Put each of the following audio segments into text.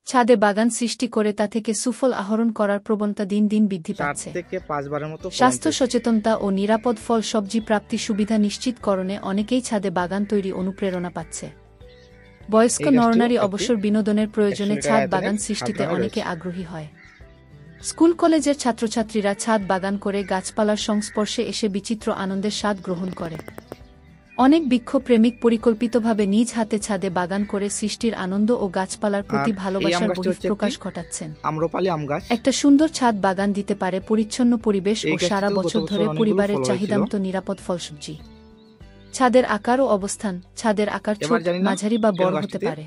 ছাদে বাগান সৃষ্টি করে তা থেকে সুফল আহরণ করার প্রবণতা দিন দিন বৃদ্ধি পাচ্ছে। 4 থেকে 5 বারের মতো স্বাস্থ্য সচেতনতা ও নিরাপদ ফল সবজি প্রাপ্তি সুবিধা নিশ্চিতকরণে অনেকেই ছাদে বাগান তৈরি অনুপ্রেরণা পাচ্ছে। বয়স্ক নরনারী অবসর বিনোদনের প্রয়োজনে ছাদ বাগান সৃষ্টিতে অনেকে আগ্রহী হয়। স্কুল কলেজের ছাত্রছাত্রীরা ছাদ বাগান করে গাছপালার সংস্পর্শে এসে বিচিত্র আনন্দের স্বাদ গ্রহণ করে। অনেক বৃক্ষপ্রেমিক পরিকল্পিতভাবে নিজ হাতে ছাদে বাগান করে সৃষ্টির আনন্দ ও গাছপালার প্রতি ভালোবাসার বহিঃপ্রকাশ ঘটাচ্ছেন। আম্রপালি আম গাছ একটা সুন্দর ছাদ বাগান দিতে পারে পরিচ্ছন্ন পরিবেশ ও সারা বছর ধরে পরিবারের চাহিদামতো নিরাপদ ফলসবজি। ছাদের আকার ও অবস্থান। ছাদের আকার ছোট, মাঝারি বা বড় হতে পারে।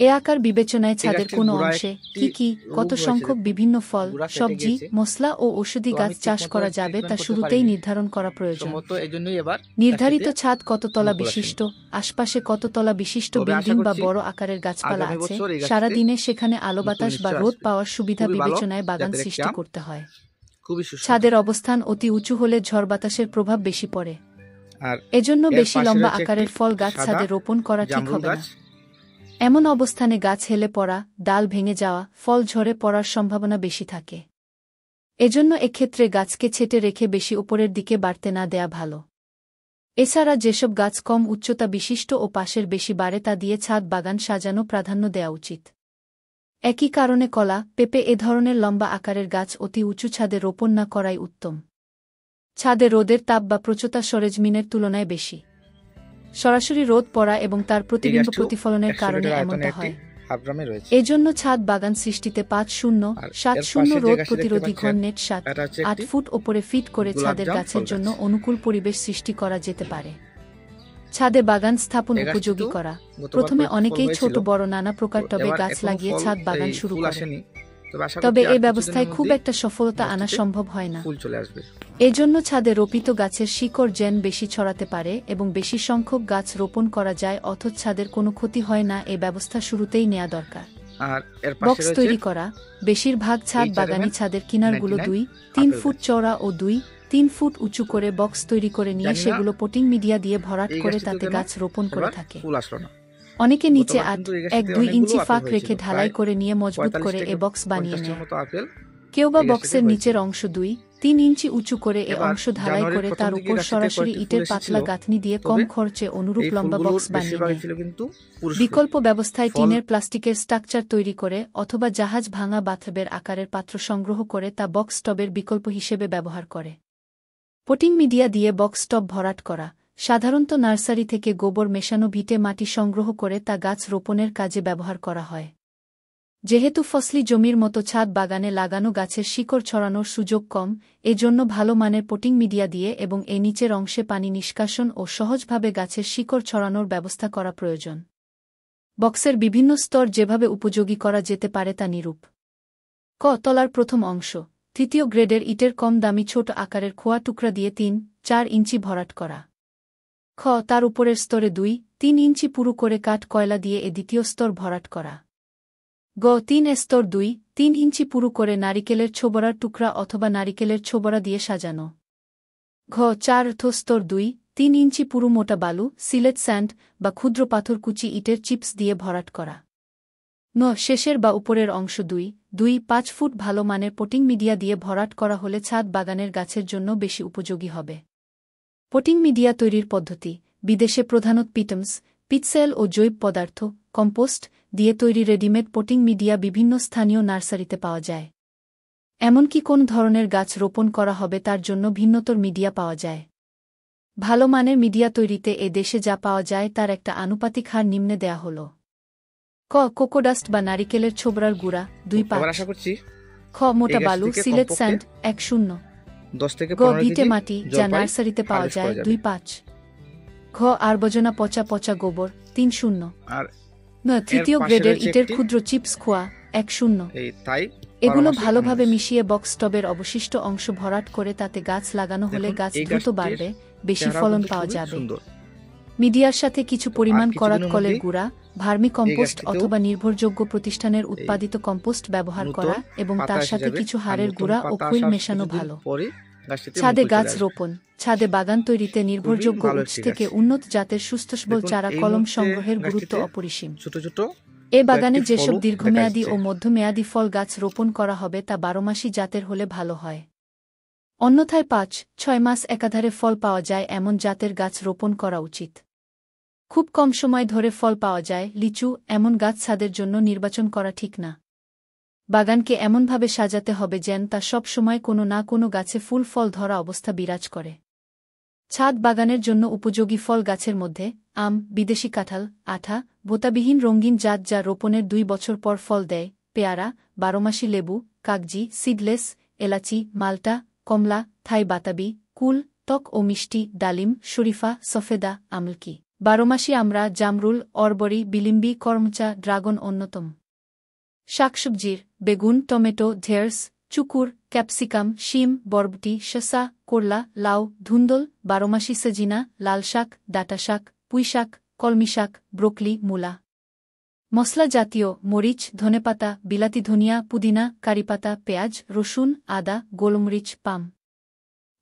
এ আকার বিবেচনায় ছাদের কোন অংশে কি কত সংখ্যক বিভিন্ন ফল, সবজি, মশলা ও ঔষধি গাছ চাষ করা যাবে তা শুরুতেই নির্ধারণ করা প্রয়োজন। নির্ধারিত ছাদ কত তলা বিশিষ্ট, আশপাশে কত তলা বিশিষ্ট বিল্ডিং বা বড় আকারের গাছপালা আছে, সারাদিনে সেখানে আলো বাতাস বা রোদ পাওয়ার সুবিধা বিবেচনায় বাগান সৃষ্টি করতে হয়। ছাদের অবস্থান অতি উঁচু হলে ঝড় বাতাসের প্রভাব বেশি পড়ে। এজন্য বেশি লম্বা আকারের ফল গাছ ছাদে রোপণ করা ঠিক হবে না। এমন অবস্থানে গাছ হেলে পড়া, ডাল ভেঙে যাওয়া, ফল ঝরে পড়ার সম্ভাবনা বেশি থাকে। এজন্য এক্ষেত্রে গাছকে ছেঁটে রেখে বেশি উপরের দিকে বাড়তে না দেয়া ভালো। এছাড়া যেসব গাছ কম উচ্চতা বিশিষ্ট ও পাশের বেশি বাড়ে তা দিয়ে ছাদ বাগান সাজানো প্রাধান্য দেওয়া উচিত। একই কারণে কলা, পেঁপে এ ধরনের লম্বা আকারের গাছ অতি উঁচু ছাদে রোপণ না করাই উত্তম। ছাদে রোদের তাপ বা প্রচতা সরেজমিনের তুলনায় বেশি। সরাসরি রোদ পড়া এবং তার প্রতিবিম্ব প্রতিফলনের কারণে এমনটা হয়। এজন্য ছাদ বাগান সৃষ্টিতে 5-0-7-0 রোদ প্রতিরোধী ঘন নেট 7-8 ফুট ওপরে ফিট করে ছাদের গাছের জন্য অনুকূল পরিবেশ সৃষ্টি করা যেতে পারে। ছাদে বাগান স্থাপন উপযোগী করা। প্রথমে অনেকেই ছোট বড় নানা প্রকার টবে গাছ লাগিয়ে ছাদ বাগান শুরু করে। তবে এই ব্যবস্থায় খুব একটা সফলতা আনা সম্ভব হয় না। এজন্য ছাদে রোপিত গাছের শিকড় যেন বেশি ছড়াতে পারে এবং বেশি সংখ্যক গাছ রোপণ করা যায় অথচ ছাদের কোনো ক্ষতি হয় না, এই ব্যবস্থা শুরুতেই নেওয়া দরকার। বক্স তৈরি করা। বেশিরভাগ ছাদ বাগানি ছাদের কিনারগুলো 2-3 ফুট চওড়া ও 2-3 ফুট উঁচু করে বক্স তৈরি করে নিয়ে সেগুলো পটিং মিডিয়া দিয়ে ভরাট করে তাতে গাছ রোপণ করে থাকে। অনেকে নিচে 1-2 ইঞ্চি ফাঁক রেখে ঢালাই করে নিয়ে মজবুত করে এ বক্স বানিয়ে নেয়। কেউ বা বক্সের নিচের অংশ 2-3 ইঞ্চি উঁচু করে এ অংশ ঢালাই করে তার উপর সরাসরি ইটের পাতলা গাঁথনি দিয়ে কম খরচে অনুরূপ লম্বা বক্স বানিয়ে নেয়। বিকল্প ব্যবস্থায় টিনের প্লাস্টিকের স্ট্রাকচার তৈরি করে অথবা জাহাজ ভাঙা বাথবের আকারের পাত্র সংগ্রহ করে তা বক্স টবের বিকল্প হিসেবে ব্যবহার করে। পটিং মিডিয়া দিয়ে বক্স টব ভরাট করা। সাধারণত নার্সারি থেকে গোবর মেশানো ভিটে মাটি সংগ্রহ করে তা গাছ রোপণের কাজে ব্যবহার করা হয়। যেহেতু ফসলি জমির মতো ছাদ বাগানে লাগানো গাছের শিকড় ছড়ানোর সুযোগ কম, এজন্য ভালো মানের পটিং মিডিয়া দিয়ে এবং এর নিচের অংশে পানি নিষ্কাশন ও সহজভাবে গাছের শিকড় ছড়ানোর ব্যবস্থা করা প্রয়োজন। বক্সের বিভিন্ন স্তর যেভাবে উপযোগী করা যেতে পারে তা নিরূপ। তলার প্রথম অংশ। তৃতীয় গ্রেডের ইটের কম দামি ছোট আকারের খোয়া টুকরা দিয়ে 3-4 ইঞ্চি ভরাট করা। তার উপরের স্তরে 2-3 ইঞ্চি পুরু করে কাঠ কয়লা দিয়ে এ দ্বিতীয় স্তর ভরাট করা। 3 স্তর 2-3 ইঞ্চি পুরু করে নারিকেলের ছোবড়ার টুকরা অথবা নারিকেলের ছোবড়া দিয়ে সাজানো। 4 স্তর 2-3 ইঞ্চি পুরু মোটা বালু, সিলেট স্যান্ড বা ক্ষুদ্র পাথর কুচি ইটের চিপস দিয়ে ভরাট করা। শেষের বা উপরের অংশ 2-5 ফুট ভালো মানের পটিং মিডিয়া দিয়ে ভরাট করা হলে ছাদ বাগানের গাছের জন্য বেশি উপযোগী হবে। পটিং মিডিয়া তৈরির পদ্ধতি। বিদেশে প্রধানত পিটসেল ও জৈব পদার্থ কম্পোস্ট দিয়ে তৈরি রেডিমেড পটিং মিডিয়া বিভিন্ন স্থানীয় নার্সারিতে পাওয়া যায়। এমনকি কোন ধরনের গাছ রোপণ করা হবে তার জন্য ভিন্নতর মিডিয়া পাওয়া যায়। ভালো মানের মিডিয়া তৈরিতে এ দেশে যা পাওয়া যায় তার একটা আনুপাতিক হার নিম্নে দেয়া হল। কোকোডাস্ট বা নারিকেলের ছোবড়ার গুঁড়া 2-5। মোটা বালু, সিলেট স্যান্ড 1-0। ভিটে মাটি যা নার্সারিতে পাওয়া যায় 2-5। আবর্জনা পচা গোবর 3-0। তৃতীয় গ্রেডের ইটের ক্ষুদ্র চিপস খোয়া 1-0। এগুলো ভালোভাবে মিশিয়ে বক্স টবের অবশিষ্ট অংশ ভরাট করে তাতে গাছ লাগানো হলে গাছ দ্রুত বাড়বে, বেশি ফলন পাওয়া যাবে। মিডিয়ার সাথে কিছু পরিমাণ করাতকলের গুঁড়া, ভার্মি কম্পোস্ট অথবা নির্ভরযোগ্য প্রতিষ্ঠানের উৎপাদিত কম্পোস্ট ব্যবহার করা এবং তার সাথে কিছু হাড়ের গুঁড়া ও খৈল মেশানো ভালো। ছাদে গাছ রোপণ। ছাদে বাগান তৈরিতে নির্ভরযোগ্য উৎস থেকে উন্নত জাতের সুস্থসবল চারা কলম সংগ্রহের গুরুত্ব অপরিসীম। এ বাগানে কয়েকটি যেসব ফলও দীর্ঘমেয়াদী দেখা ও যাচ্ছে। মধ্যমেয়াদী ফল গাছ রোপণ করা হবে তা 12 মাসই জাতের হলে ভালো হয়। অন্যথায় 5-6 মাস একাধারে ফল পাওয়া যায় এমন জাতের গাছ রোপণ করা উচিত। খুব কম সময় ধরে ফল পাওয়া যায় লিচু এমন গাছ ছাদের জন্য নির্বাচন করা ঠিক না। বাগানকে এমনভাবে সাজাতে হবে যেন তা সব সময় কোনো না কোনো গাছে ফুল ফল ধরা অবস্থা বিরাজ করে। ছাদ বাগানের জন্য উপযোগী ফল গাছের মধ্যে আম, বিদেশি কাঁঠাল, আঠা, ভোঁতাবিহীন রঙিন জাত যা রোপণের 2 বছর পর ফল দেয়, পেয়ারা, 12মাসি লেবু, কাগজি, সিডলেস, এলাচি, মাল্টা, কমলা, থাই বাতাবি, কুল, টক ও মিষ্টি, ডালিম, শরীফা, সফেদা, আমলকি, 12মাসি আমড়া, জামরুল, অরবরি, বিলিম্বি, করমচা, ড্রাগন অন্যতম। শাকসবজির বেগুন, টমেটো, ঢেঁড়স, চুকুর, ক্যাপসিকাম, শিম, বরবটি, শসা, করলা, লাউ, ধুন্দল, 12মাসি সজিনা, লাল শাক, ডাঁটা শাক, পুঁইশাক, কলমি শাক, ব্রোকলি, মূলা। মশলা জাতীয় মরিচ, ধনেপাতা, বিলাতি ধনিয়া, পুদিনা, কারিপাতা, পেঁয়াজ, রসুন, আদা, গোলমরিচ, পাম।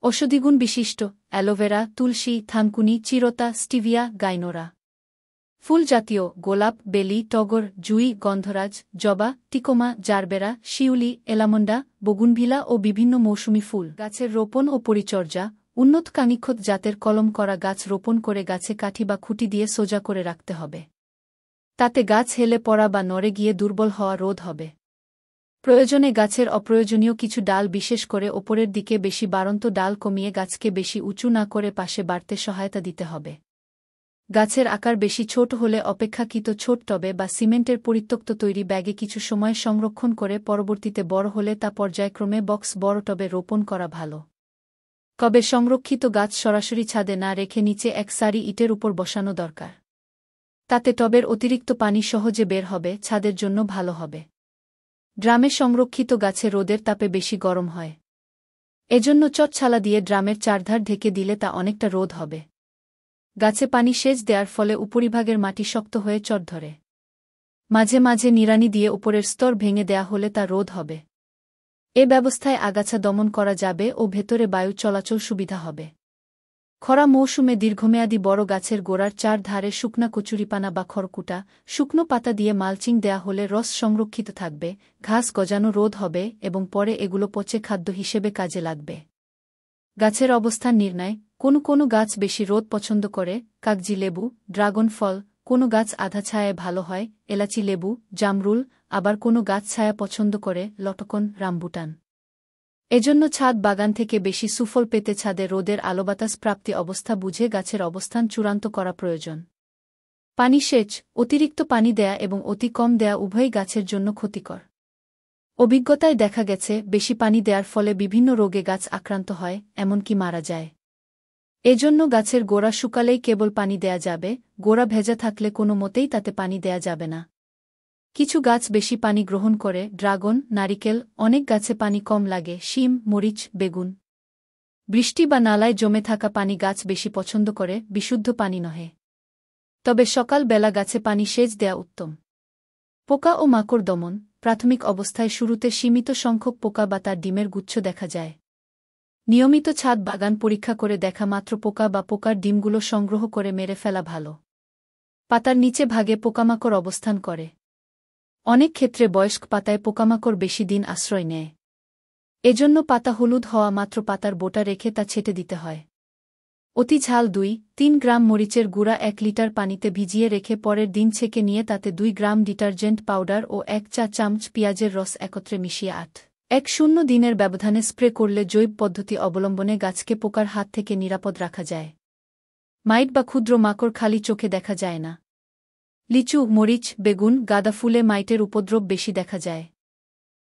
ঔষধিগুণ বিশিষ্ট অ্যালোভেরা, তুলসী, থানকুনি, চিরতা, স্টিভিয়া, গাইনোরা। ফুল জাতীয় গোলাপ, বেলি, টগর, জুঁই, গন্ধরাজ, জবা, টিকোমা, জারবেরা, শিউলি, এলামন্ডা, বগুনভিলা ও বিভিন্ন মৌসুমি ফুল। গাছের রোপণ ও পরিচর্যা উন্নত কাঙ্ক্ষিত জাতের কলম করা গাছ রোপণ করে গাছে কাঠি বা খুঁটি দিয়ে সোজা করে রাখতে হবে। তাতে গাছ হেলে পড়া বা নড়ে গিয়ে দুর্বল হওয়া রোধ হবে। প্রয়োজনে গাছের অপ্রয়োজনীয় কিছু ডাল বিশেষ করে ওপরের দিকে বেশি বাড়ন্ত ডাল কমিয়ে গাছকে বেশি উঁচু না করে পাশে বাড়তে সহায়তা দিতে হবে। গাছের আকার বেশি ছোট হলে অপেক্ষাকৃত ছোট টবে বা সিমেন্টের পরিত্যক্ত তৈরি ব্যাগে কিছু সময় সংরক্ষণ করে পরবর্তীতে বড় হলে তা পর্যায়ক্রমে বক্স বড় টবে রোপণ করা ভালো। তবে সংরক্ষিত গাছ সরাসরি ছাদে না রেখে নিচে এক সারি ইটের উপর বসানো দরকার। তাতে টবের অতিরিক্ত পানি সহজে বের হবে, ছাদের জন্য ভালো হবে। ড্রামে সংরক্ষিত গাছে রোদের তাপে বেশি গরম হয়। এজন্য চটছালা দিয়ে ড্রামের চারধার ঢেকে দিলে তা অনেকটা রোদ হবে। গাছে পানি সেচ দেওয়ার ফলে উপরিভাগের মাটি শক্ত হয়ে চট ধরে। মাঝে মাঝে নিড়ানি দিয়ে উপরের স্তর ভেঙে দেয়া হলে তা রোধ হবে। এ ব্যবস্থায় আগাছা দমন করা যাবে ও ভেতরে বায়ু চলাচল সুবিধা হবে। খরা মৌসুমে দীর্ঘমেয়াদী বড় গাছের গোড়ার চার ধারে শুকনা কচুরিপানা বা খড়কুটা, শুকনো পাতা দিয়ে মালচিং দেয়া হলে রস সংরক্ষিত থাকবে, ঘাস গজানো রোধ হবে এবং পরে এগুলো পচে খাদ্য হিসেবে কাজে লাগবে। গাছের অবস্থান নির্ণয় কোনো গাছ বেশি রোদ পছন্দ করে, কাগজি লেবু, ড্রাগন ফল, কোনো গাছ আধা ছায়ায় ভালো হয়, এলাচি লেবু, জামরুল, আবার কোনো গাছ ছায়া পছন্দ করে, লটকন, রামবুটান। এজন্য ছাদ বাগান থেকে বেশি সুফল পেতে ছাদে রোদের আলোবাতাস প্রাপ্তি অবস্থা বুঝে গাছের অবস্থান চূড়ান্ত করা প্রয়োজন। পানি সেচ অতিরিক্ত পানি দেয়া এবং অতি কম দেয়া উভয়ই গাছের জন্য ক্ষতিকর। অভিজ্ঞতায় দেখা গেছে বেশি পানি দেওয়ার ফলে বিভিন্ন রোগে গাছ আক্রান্ত হয়, এমনকি মারা যায়। এজন্য গাছের গোড়া শুকালেই কেবল পানি দেয়া যাবে, গোড়া ভেজা থাকলে কোনো মতেই তাতে পানি দেয়া যাবে না। কিছু গাছ বেশি পানি গ্রহণ করে, ড্রাগন, নারিকেল, অনেক গাছে পানি কম লাগে, শিম, মরিচ, বেগুন। বৃষ্টি বা নালায় জমে থাকা পানি গাছ বেশি পছন্দ করে, বিশুদ্ধ পানি নহে। তবে সকাল বেলা গাছে পানি সেচ দেয়া উত্তম। পোকা ও মাকড় দমন প্রাথমিক অবস্থায় শুরুতে সীমিত সংখ্যক পোকা বা তার ডিমের গুচ্ছ দেখা যায়। নিয়মিত ছাদ বাগান পরীক্ষা করে দেখা মাত্র পোকা বা পোকার ডিমগুলো সংগ্রহ করে মেরে ফেলা ভালো। পাতার নিচে ভাগে পোকামাকড় অবস্থান করে। অনেক ক্ষেত্রে বয়স্ক পাতায় পোকামাকড় বেশি দিন আশ্রয় নেয়। এজন্য পাতা হলুদ হওয়া মাত্র পাতার বোটা রেখে তা ছেটে দিতে হয়। অতি ঝাল 2-3 গ্রাম মরিচের গুঁড়া 1 লিটার পানিতে ভিজিয়ে রেখে পরের দিন ছেঁকে নিয়ে তাতে 2 গ্রাম ডিটারজেন্ট পাউডার ও 1 চা চামচ পেঁয়াজের রস একত্রে মিশিয়ে 8-10 দিনের ব্যবধানে স্প্রে করলে জৈব পদ্ধতি অবলম্বনে গাছকে পোকার হাত থেকে নিরাপদ রাখা যায়। মাইট বা ক্ষুদ্র মাকড় খালি চোখে দেখা যায় না। লিচু, মরিচ, বেগুন, গাঁদা ফুলে মাইটের উপদ্রব বেশি দেখা যায়।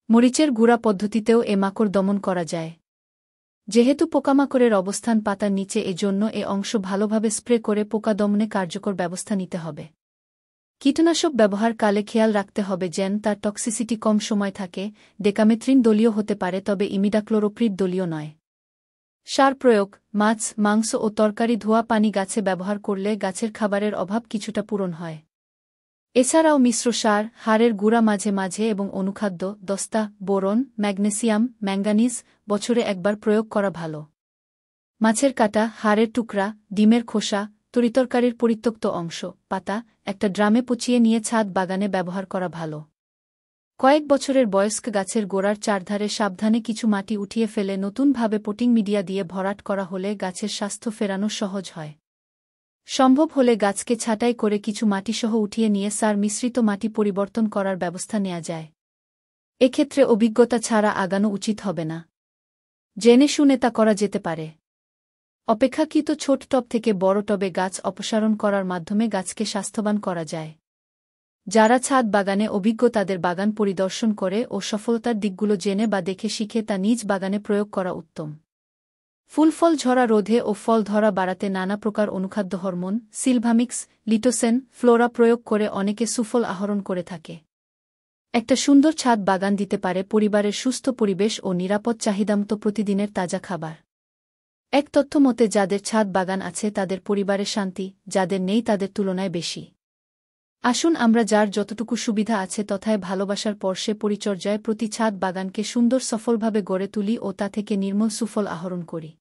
মরিচের গুঁড়া পদ্ধতিতেও এ মাকড় দমন করা যায়। যেহেতু পোকামাকড়ের অবস্থান পাতার নিচে এজন্য এ অংশ ভালোভাবে স্প্রে করে পোকা দমনে কার্যকর ব্যবস্থা নিতে হবে। কীটনাশক ব্যবহারকালে খেয়াল রাখতে হবে যেন তার টক্সিসিটি কম সময় থাকে, ডেকামেথ্রিন দলীয় হতে পারে তবে ইমিডাক্লোরোপ্রিড দলীয় নয়। সার প্রয়োগ মাছ, মাংস ও তরকারি ধোয়া পানি গাছে ব্যবহার করলে গাছের খাবারের অভাব কিছুটা পূরণ হয়। এছাড়াও মিশ্র সার, হাড়ের গুঁড়া মাঝে মাঝে এবং অনুখাদ্য, দস্তা, বোরন, ম্যাগনেসিয়াম, ম্যাঙ্গানিজ বছরে একবার প্রয়োগ করা ভালো। মাছের কাঁটা, হাড়ের টুকরা, ডিমের খোসা, তরিতরকারির পরিত্যক্ত অংশ, পাতা, একটা ড্রামে পচিয়ে নিয়ে ছাদ বাগানে ব্যবহার করা ভালো। কয়েক বছরের বয়স্ক গাছের গোড়ার চারধারে সাবধানে কিছু মাটি উঠিয়ে ফেলে নতুনভাবে পটিং মিডিয়া দিয়ে ভরাট করা হলে গাছের স্বাস্থ্য ফেরানো সহজ হয়। সম্ভব হলে গাছকে ছাঁটাই করে কিছু মাটিসহ উঠিয়ে নিয়ে সার মিশ্রিত মাটি পরিবর্তন করার ব্যবস্থা নেওয়া যায়। এক্ষেত্রে অভিজ্ঞতা ছাড়া আগানো উচিত হবে না। জেনে শুনে তা করা যেতে পারে। অপেক্ষাকৃত ছোট টব থেকে বড় টবে গাছ অপসারণ করার মাধ্যমে গাছকে স্বাস্থ্যবান করা যায়। যারা ছাদ বাগানে অভিজ্ঞ তাদের বাগান পরিদর্শন করে ও সফলতার দিকগুলো জেনে বা দেখে শিখে তা নিজ বাগানে প্রয়োগ করা উত্তম। ফুল-ফল ঝরা রোধে ও ফল ধরা বাড়াতে নানা প্রকার অনুখাদ্য হরমোন, সিলভামিক্স, লিটোসেন, ফ্লোরা প্রয়োগ করে অনেকে সুফল আহরণ করে থাকে। একটা সুন্দর ছাদ বাগান দিতে পারে পরিবারের সুস্থ পরিবেশ ও নিরাপদ চাহিদামতো প্রতিদিনের তাজা খাবার। এক তথ্য মতে যাদের ছাদ বাগান আছে তাদের পরিবারের শান্তি, যাদের নেই তাদের তুলনায় বেশি। আসুন আমরা যার যতটুকু সুবিধা আছে তথায় ভালোবাসার পরশে পরিচর্যায় প্রতি ছাদ বাগানকে সুন্দর সফলভাবে গড়ে তুলি ও তা থেকে নির্মল সুফল আহরণ করি।